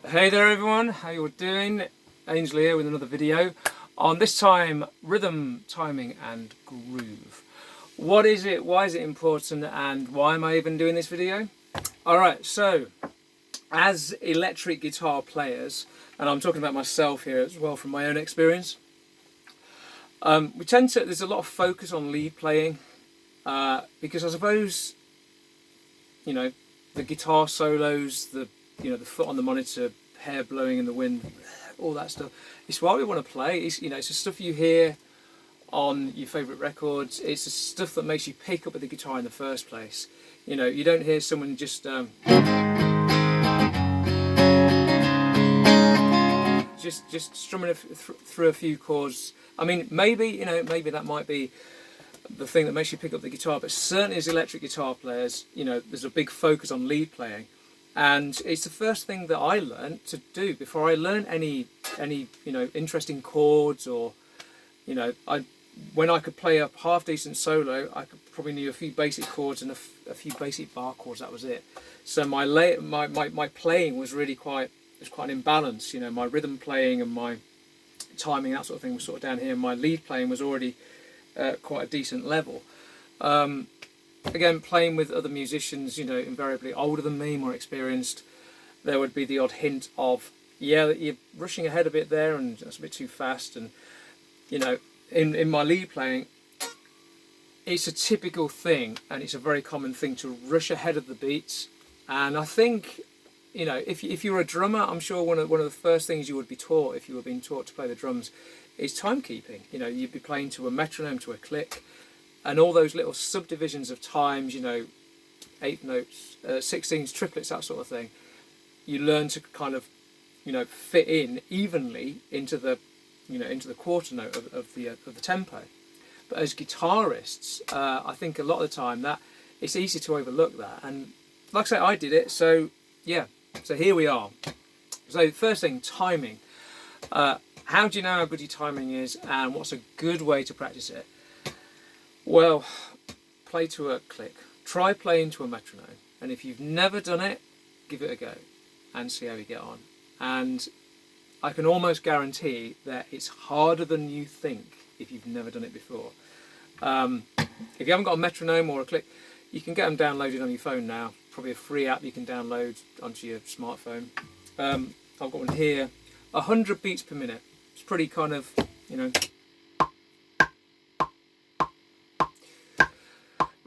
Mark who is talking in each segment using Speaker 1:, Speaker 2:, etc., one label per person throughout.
Speaker 1: Hey there everyone, how you all doing? Aynsley here with another video on this time rhythm, timing and groove. What is it, why is it important, and why am I even doing this video? Alright, so as electric guitar players, and I'm talking about myself here as well from my own experience, there's a lot of focus on lead playing because I suppose, you know, the guitar solos, the foot on the monitor, hair blowing in the wind, all that stuff. It's why we want to play. It's the stuff you hear on your favourite records. It's the stuff that makes you pick up with the guitar in the first place. You know, you don't hear someone just strumming through a few chords. I mean, maybe that might be the thing that makes you pick up the guitar, but certainly as electric guitar players, there's a big focus on lead playing. And it's the first thing that I learned to do before I learned any interesting chords, or when I could play a half decent solo, I could probably knew a few basic chords and a few basic bar chords. That was it. So my playing was really quite an imbalance. My rhythm playing and my timing, that sort of thing, was sort of down here. My lead playing was already quite a decent level. Again, playing with other musicians, invariably older than me, more experienced, there would be the odd hint of, yeah, you're rushing ahead a bit there and that's a bit too fast. And, in my lead playing, it's a typical thing, and it's a very common thing to rush ahead of the beats. And I think, if you're a drummer, I'm sure one of the first things you would be taught, if you were being taught to play the drums, is timekeeping. You'd be playing to a metronome, to a click. And all those little subdivisions of times, 8 notes, 16s, triplets, that sort of thing, you learn to kind of, fit in evenly into the quarter note of the tempo. But as guitarists, I think a lot of the time that it's easy to overlook that. And like I say, I did it. So yeah, so here we are. So first thing, timing. How do you know how good your timing is, and what's a good way to practice it? Well, play to a click. Try playing to a metronome. And if you've never done it, give it a go and see how you get on. And I can almost guarantee that it's harder than you think if you've never done it before. If you haven't got a metronome or a click, you can get them downloaded on your phone now. Probably a free app you can download onto your smartphone. I've got one here, 100 beats per minute. It's pretty kind of,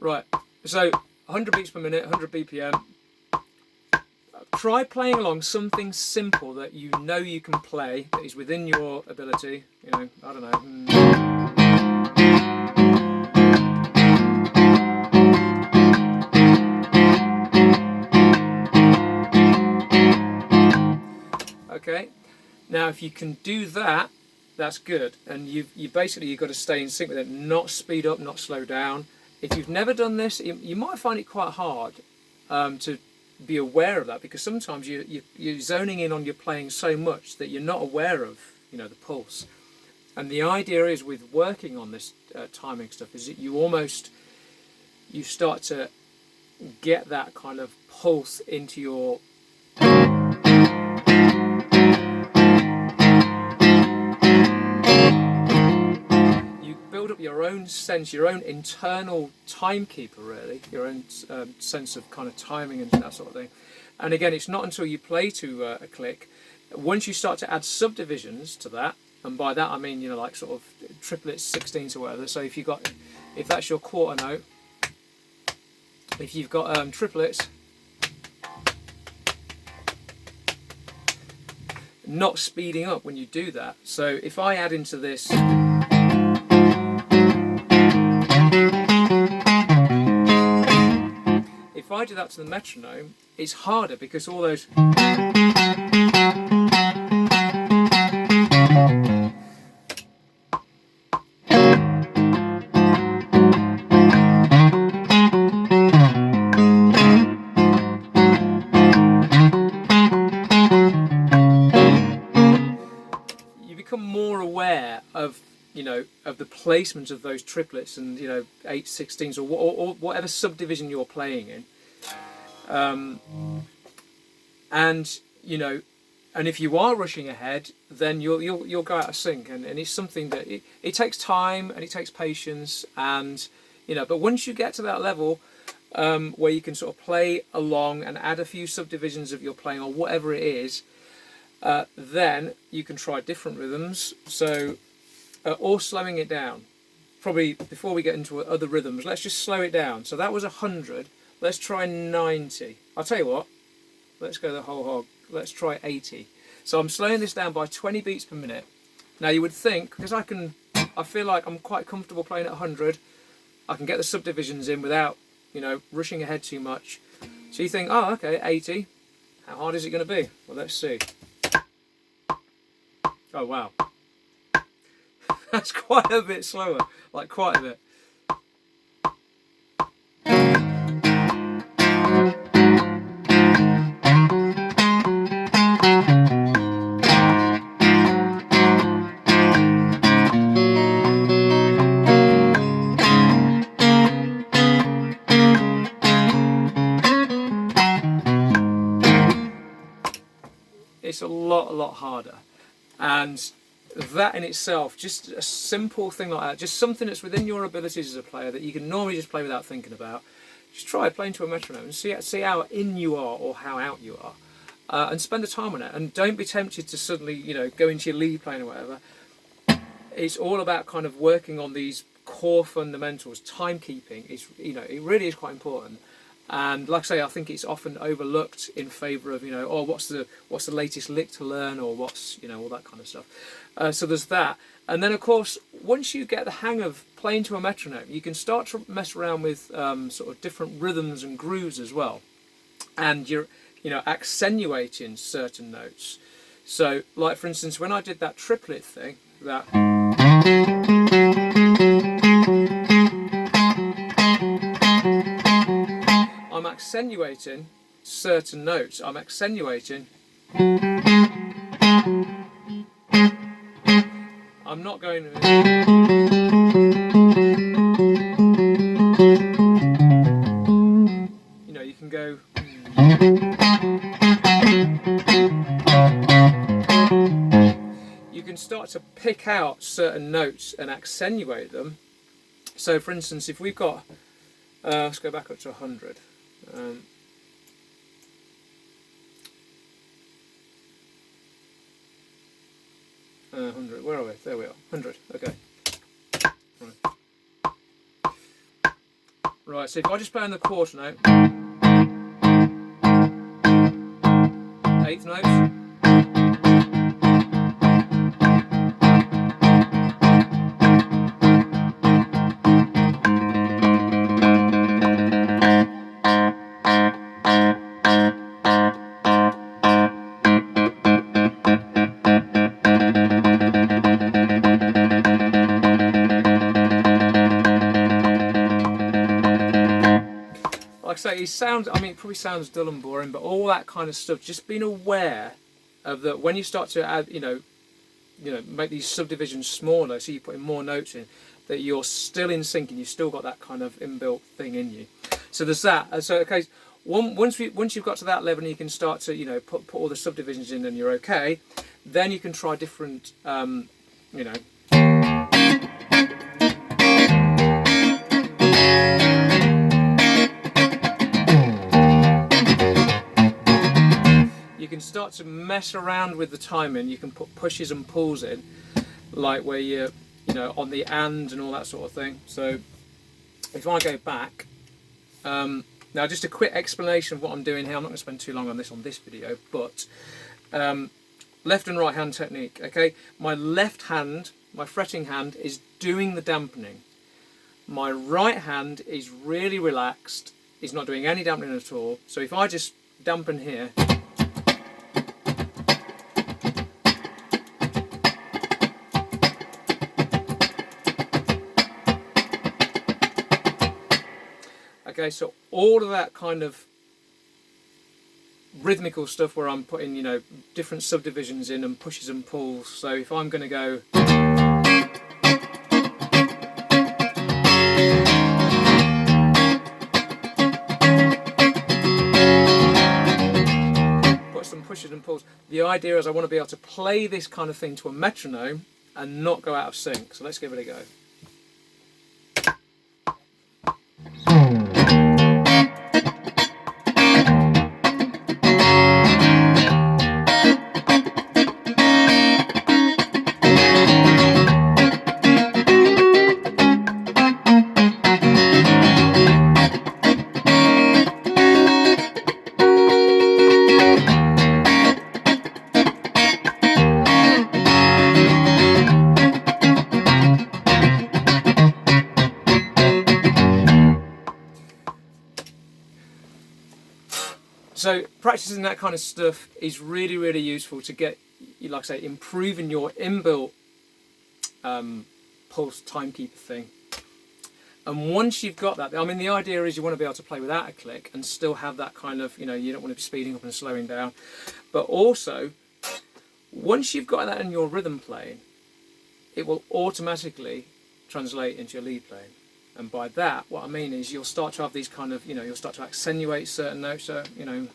Speaker 1: Right, so 100 beats per minute, 100 BPM. Try playing along something simple that you know you can play, that is within your ability. I don't know. Okay, now if you can do that, that's good. And you've got to stay in sync with it, not speed up, not slow down. If you've never done this, you might find it quite hard to be aware of that, because sometimes you're zoning in on your playing so much that you're not aware of the pulse. And the idea is, with working on this timing stuff, is that you start to get that kind of pulse into your build up your own sense, your own internal timekeeper, really, your own sense of kind of timing and that sort of thing. And again, it's not until you play to a click, once you start to add subdivisions to that, and by that I mean, like sort of triplets, 16s or whatever. So if that's your quarter note, if you've got triplets, not speeding up when you do that. So if I add into this, if I do that to the metronome, it's harder because all those you become more aware of, you know, of the placement of those triplets and, you know, 8/16s or whatever subdivision you're playing in, and you know, and if you are rushing ahead, then you'll go out of sync, and it's something that it takes time and it takes patience, and you know, but once you get to that level where you can sort of play along and add a few subdivisions of your playing or whatever it is, then you can try different rhythms. So or slowing it down. Probably before we get into other rhythms, let's just slow it down. So that was 100. Let's try 90. I'll tell you what, let's go the whole hog. Let's try 80. So I'm slowing this down by 20 beats per minute. Now you would think, because I feel like I'm quite comfortable playing at 100, I can get the subdivisions in without, you know, rushing ahead too much. So you think, oh, okay, 80. How hard is it going to be? Well, let's see. Oh, wow. That's quite a bit slower, like quite a bit. It's a lot harder, and that in itself, just a simple thing like that, just something that's within your abilities as a player that you can normally just play without thinking about, just try playing to a metronome and see how in you are or how out you are, and spend the time on it, and don't be tempted to suddenly, you know, go into your lead playing or whatever. It's all about kind of working on these core fundamentals. Timekeeping is, you know, it really is quite important. And like I say, I think it's often overlooked in favour of, you know, oh, what's the latest lick to learn, or what's, you know, all that kind of stuff. So there's that. And then of course, once you get the hang of playing to a metronome, you can start to mess around with sort of different rhythms and grooves as well. And you're, you know, accentuating certain notes. So like for instance, when I did that triplet thing, that I'm accentuating certain notes. I'm accentuating. I'm not going to. You know, you can go. You can start to pick out certain notes and accentuate them. So, for instance, if we've got, let's go back up to 100. 100. Where are we? There we are. 100. Okay. Right. So if I just play on the quarter note, eighth notes. Like I say, it sounds, I mean, it probably sounds dull and boring, but all that kind of stuff, just being aware of that when you start to add, you know, make these subdivisions smaller, so you put in more notes in, that you're still in sync and you've still got that kind of inbuilt thing in you. So there's that. And so, okay, once you've got to that level and you can start to, you know, put all the subdivisions in and you're okay, then you can try different, you know, you can start to mess around with the timing. You can put pushes and pulls in, like where you're, you know, on the and all that sort of thing. So if I go back, now just a quick explanation of what I'm doing here. I'm not going to spend too long on this video, but left and right hand technique, okay? My left hand, my fretting hand, is doing the dampening. My right hand is really relaxed, is not doing any dampening at all. So if I just dampen here, okay, so all of that kind of rhythmical stuff where I'm putting, you know, different subdivisions in and pushes and pulls. So if I'm going to go, put some pushes and pulls. The idea is I want to be able to play this kind of thing to a metronome and not go out of sync. So let's give it a go. So practicing that kind of stuff is really, really useful to get, like I say, improving your inbuilt pulse timekeeper thing. And once you've got that, I mean, the idea is you want to be able to play without a click and still have that kind of, you know, you don't want to be speeding up and slowing down. But also, once you've got that in your rhythm playing, it will automatically translate into your lead playing. And by that, what I mean is you'll start to have these kind of, you know, you'll start to accentuate certain notes, so, you know.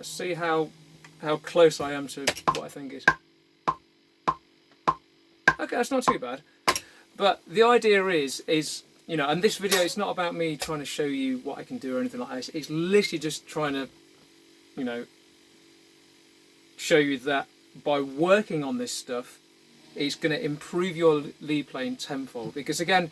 Speaker 1: See how close I am to what I think is. Okay, that's not too bad. But the idea is you know, and this video is not about me trying to show you what I can do or anything like that. It's literally just trying to, you know, show you that by working on this stuff, it's going to improve your lead playing tenfold. Because again,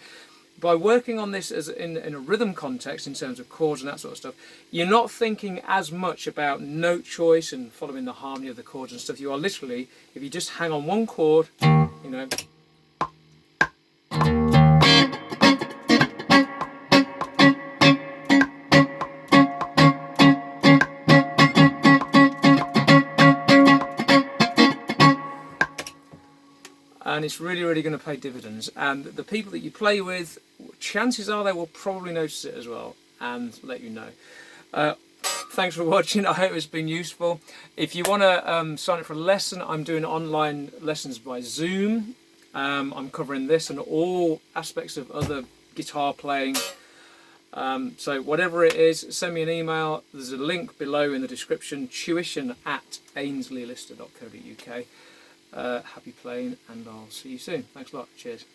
Speaker 1: by working on this as in a rhythm context in terms of chords and that sort of stuff, you're not thinking as much about note choice and following the harmony of the chords and stuff. You are literally, if you just hang on one chord, you know, and it's really, really going to pay dividends. And the people that you play with, chances are they will probably notice it as well and let you know. Thanks for watching. I hope it's been useful. If you want to sign up for a lesson, I'm doing online lessons by Zoom. I'm covering this and all aspects of other guitar playing. So whatever it is, send me an email. There's a link below in the description, tuition@ainsleylister.co.uk. Happy playing, and I'll see you soon. Thanks a lot. Cheers.